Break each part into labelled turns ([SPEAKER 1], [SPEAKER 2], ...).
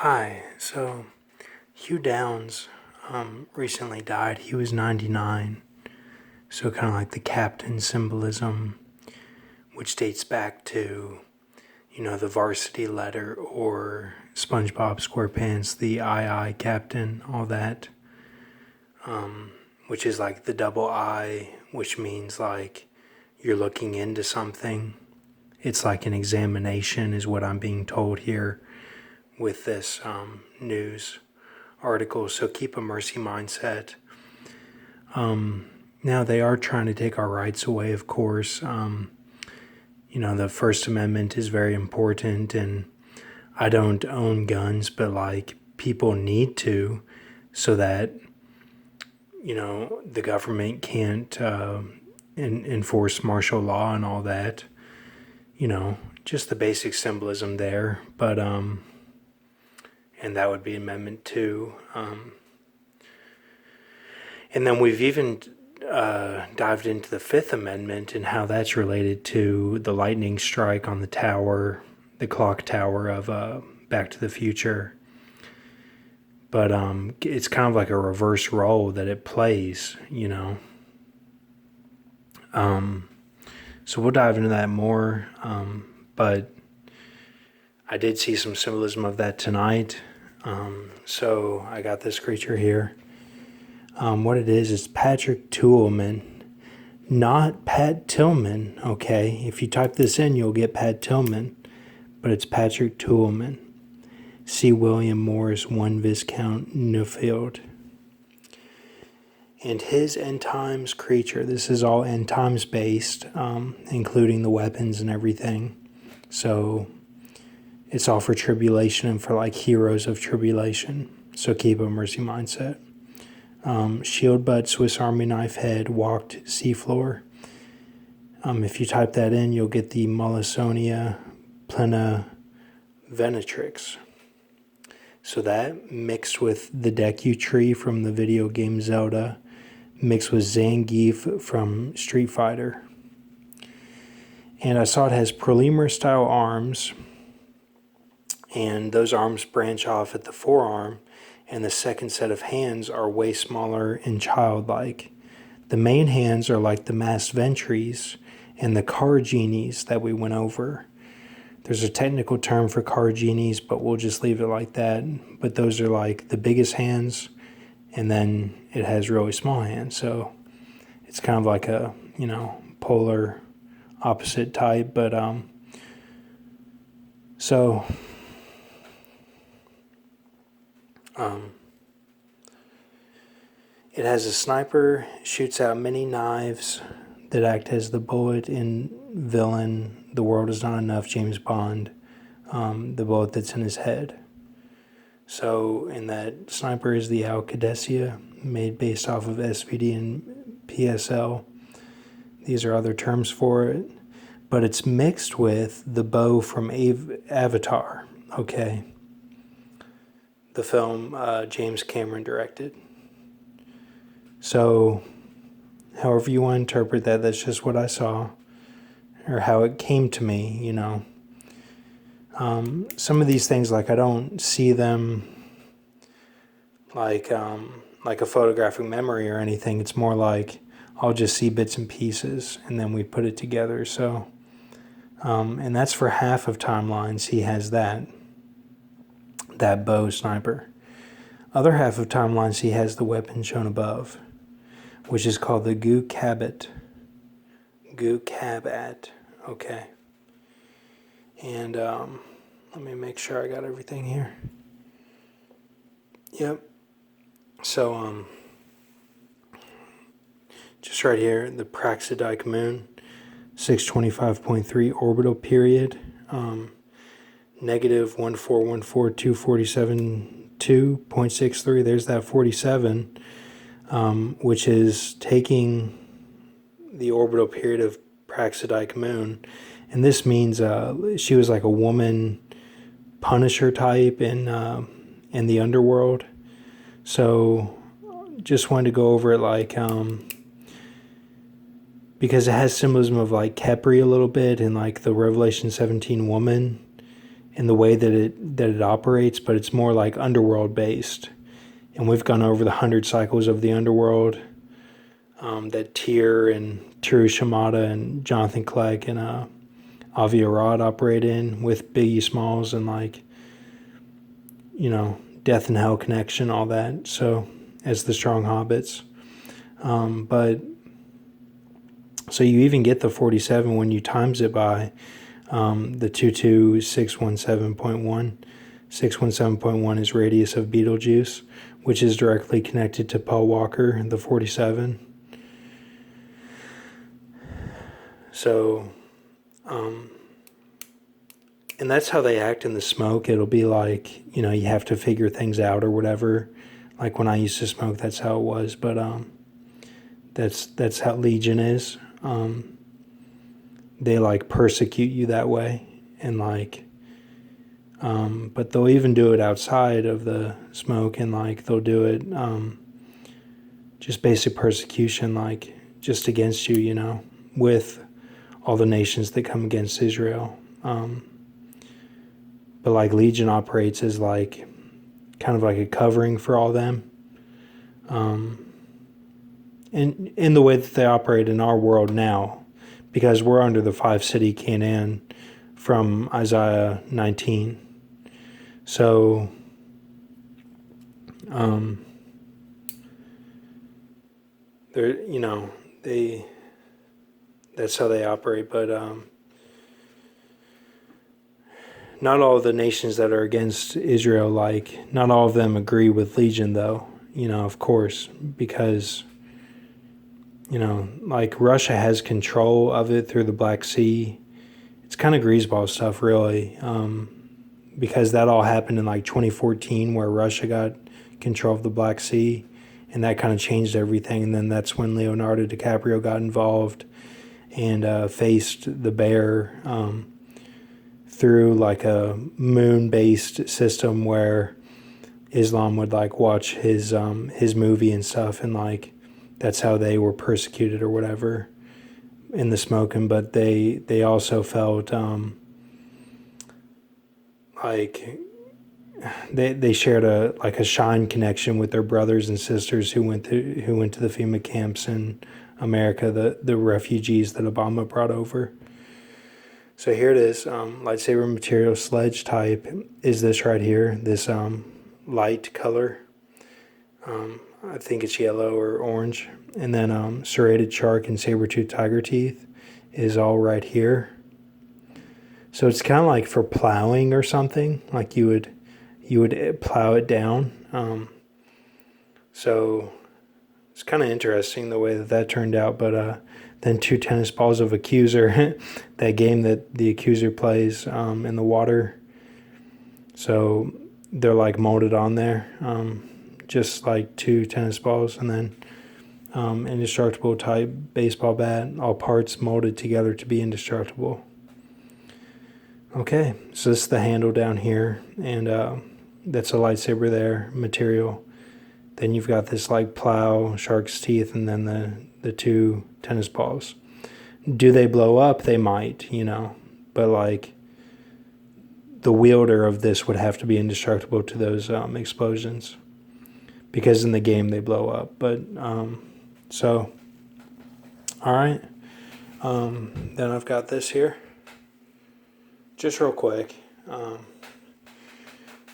[SPEAKER 1] Hi, so Hugh Downs recently died. He was 99, so kind of like the captain symbolism, which dates back to, the varsity letter or SpongeBob SquarePants, the I captain, all that, which is like the double I, which means like you're looking into something. It's like an examination, is what I'm being told here with this news article. So keep a mercy mindset. Now they are trying to take our rights away, of course. The First Amendment is very important, and I don't own guns, but like people need to, so that the government can't enforce martial law and all that. Just the basic symbolism there, but and that would be Amendment 2. And then we've even dived into the Fifth Amendment and how that's related to the lightning strike on the tower, the clock tower of Back to the Future. But it's kind of like a reverse role that it plays, So we'll dive into that more. But I did see some symbolism of that tonight. So I got this creature here. What it is Patrick tueLLman, not Pat Tillman, okay? If you type this in, you'll get Pat Tillman, but it's Patrick tueLLman. C. William Morris, 1 Viscount Nuffield. And his end times creature, this is all end times based, including the weapons and everything. So it's all for tribulation and for like heroes of tribulation. So keep a mercy mindset. Shield butt, Swiss Army knife head, walked seafloor. If you type that in, you'll get the Mollisonia plena venatrix. So that mixed with the Deku tree from the video game Zelda, mixed with Zangief from Street Fighter. And I saw it has Prolemur style arms, and those arms branch off at the forearm, and the second set of hands are way smaller and childlike. The main hands are like the masked ventries and the car genies that we went over. There's a technical term for car genies, but we'll just leave it like that. But those are like the biggest hands, and then it has really small hands. So it's kind of like a, polar opposite type. But it has a sniper, shoots out many knives that act as the bullet in Villain, The World Is Not Enough, James Bond, the bullet that's in his head. So, and that sniper is the Alcadesia, made based off of SVD and PSL. These are other terms for it. But it's mixed with the bow from Avatar, okay? The film James Cameron directed. So, however you want to interpret that, that's just what I saw, or how it came to me, Some of these things, like I don't see them like a photographic memory or anything. It's more like I'll just see bits and pieces, and then we put it together. So, and that's for half of timelines. He has that bow sniper. Other half of timelines, he has the weapon shown above, which is called the Gu Kabat. Okay. And let me make sure I got everything here. Yep. So just right here, the Praxidike moon, 625.3 orbital period, negative 1414247.2.63. There's that 47, which is taking the orbital period of Praxidike moon. And this means she was like a woman Punisher type in the underworld. So just wanted to go over it like because it has symbolism of like Kepri a little bit, and like the Revelation 17 woman, in the way that it operates, but it's more like underworld based. And we've gone over the 100 cycles of the underworld that Tyr and Teru Shimada and Jonathan Clegg and Avi Arad operate in with Biggie Smalls and like, Death and Hell Connection, all that. So as the Strong Hobbits. But so you even get the 47 when you times it by the 22617.1. 617.1 is radius of Betelgeuse, which is directly connected to Paul Walker, the 47. So, and that's how they act in the smoke. It'll be like, you have to figure things out or whatever. Like when I used to smoke, that's how it was. But that's how Legion is. They like persecute you that way, and like, but they'll even do it outside of the smoke, and like they'll do it just basic persecution, like just against you, with all the nations that come against Israel. But like Legion operates as like kind of like a covering for all them. And in the way that they operate in our world now, because we're under the 5-city Canaan from Isaiah 19. So, that's how they operate, but not all of the nations that are against Israel, like, not all of them agree with Legion, though, of course, because, like Russia has control of it through the Black Sea. It's kind of greaseball stuff, really, because that all happened in like 2014 where Russia got control of the Black Sea, and that kind of changed everything. And then that's when Leonardo DiCaprio got involved and faced the bear through like a moon-based system where Islam would like watch his movie and stuff, and like that's how they were persecuted or whatever in the smoking. But they also felt like they shared a shine connection with their brothers and sisters who went to the FEMA camps in America, the refugees that Obama brought over. So here it is, lightsaber material sledge type is this right here, this light color. I think it's yellow or orange. And then serrated shark and saber-toothed tiger teeth is all right here. So it's kind of like for plowing or something, like you would plow it down. So it's kind of interesting the way that turned out. But then 2 tennis balls of Accuser, that game that the Accuser plays in the water. So they're like molded on there, just like 2 tennis balls, and then indestructible type baseball bat, all parts molded together to be indestructible. Okay, so this is the handle down here, and that's a lightsaber there, material. Then you've got this like plow, shark's teeth, and then the 2 tennis balls. Do they blow up? They might, but like the wielder of this would have to be indestructible to those explosions, because in the game they blow up. But so, all right. Then I've got this here. Just real quick,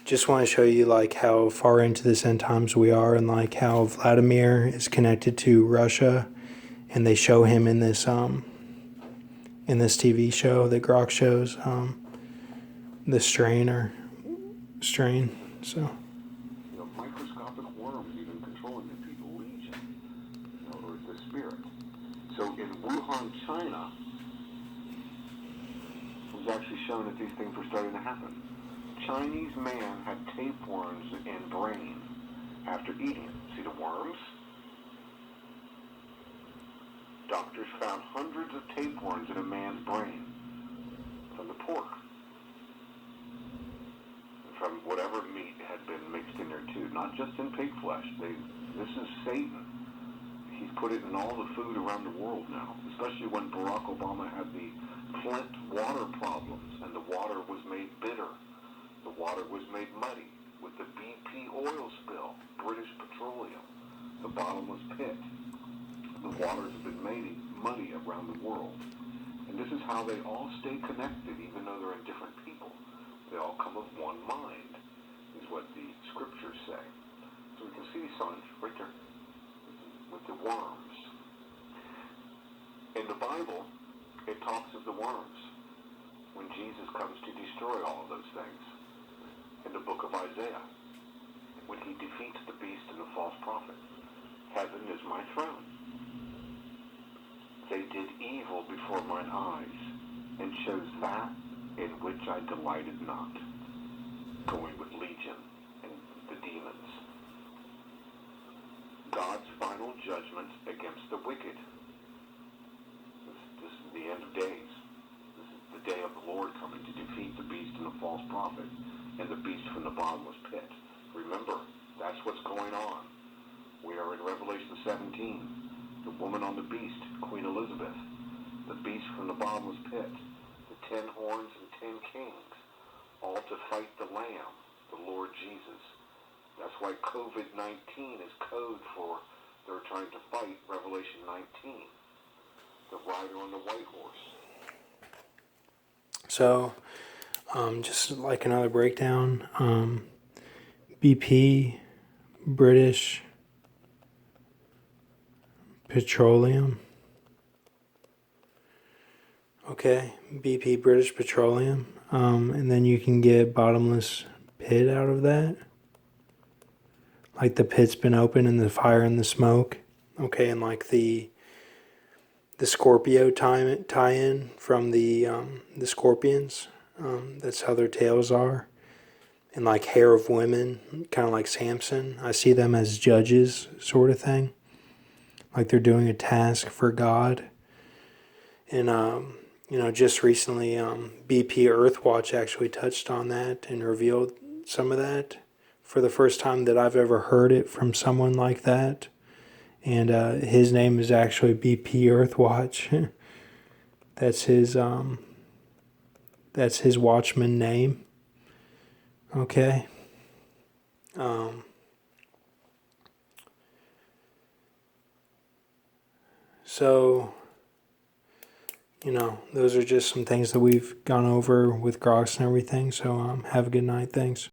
[SPEAKER 1] just want to show you like how far into this end times we are, and like how Vladimir is connected to Russia, and they show him in this TV show that Grok shows, the strain. So
[SPEAKER 2] microscopic worms even controlling the people, Legion, or the spirit. So in Wuhan, China, it was actually shown that these things were starting to happen. Chinese man had tapeworms in brain after eating it. See the worms? Doctors found hundreds of tapeworms in a man's brain from the pork, and from whatever meat had been mixed in there too. Not just in pig flesh. This is Satan. He's put it in all the food around the world now, especially when Barack Obama had the Flint water problems and the water was made bitter. The water was made muddy with the BP oil spill, British Petroleum, the bottomless pit. The waters have been made muddy around the world. And this is how they all stay connected, even though they're in different people. They all come of one mind, is what the scriptures say. So we can see signs right there with the worms. In the Bible, it talks of the worms when Jesus comes to destroy all of those things. In the book of Isaiah, when he defeats the beast and the false prophet, heaven is my throne. They did evil before mine eyes, and chose that in which I delighted not, going with Legion and the demons. God's final judgment against the wicked. This is the end of days. This is the day of the Lord coming to defeat the beast and the false prophet, and the beast from the bottomless pit. Remember, that's what's going on. We are in Revelation 17. The woman on the beast, Queen Elizabeth, the beast from the bottomless pit, the 10 horns and 10 kings, all to fight the Lamb, the Lord Jesus. That's why COVID-19 is code for they're trying to fight Revelation 19, the rider on the white horse.
[SPEAKER 1] So, just like another breakdown, BP, British Petroleum. Okay, BP, British Petroleum. And then you can get bottomless pit out of that. Like the pit's been open and the fire and the smoke. Okay, and like the Scorpio tie-in from the Scorpions. That's how their tails are. And like hair of women, kind of like Samson. I see them as judges, sort of thing. Like they're doing a task for God. And, just recently, BP Earthwatch actually touched on that and revealed some of that for the first time that I've ever heard it from someone like that. And his name is actually BP Earthwatch. That's his watchman name. Okay. So, those are just some things that we've gone over with Grox and everything. So, have a good night. Thanks.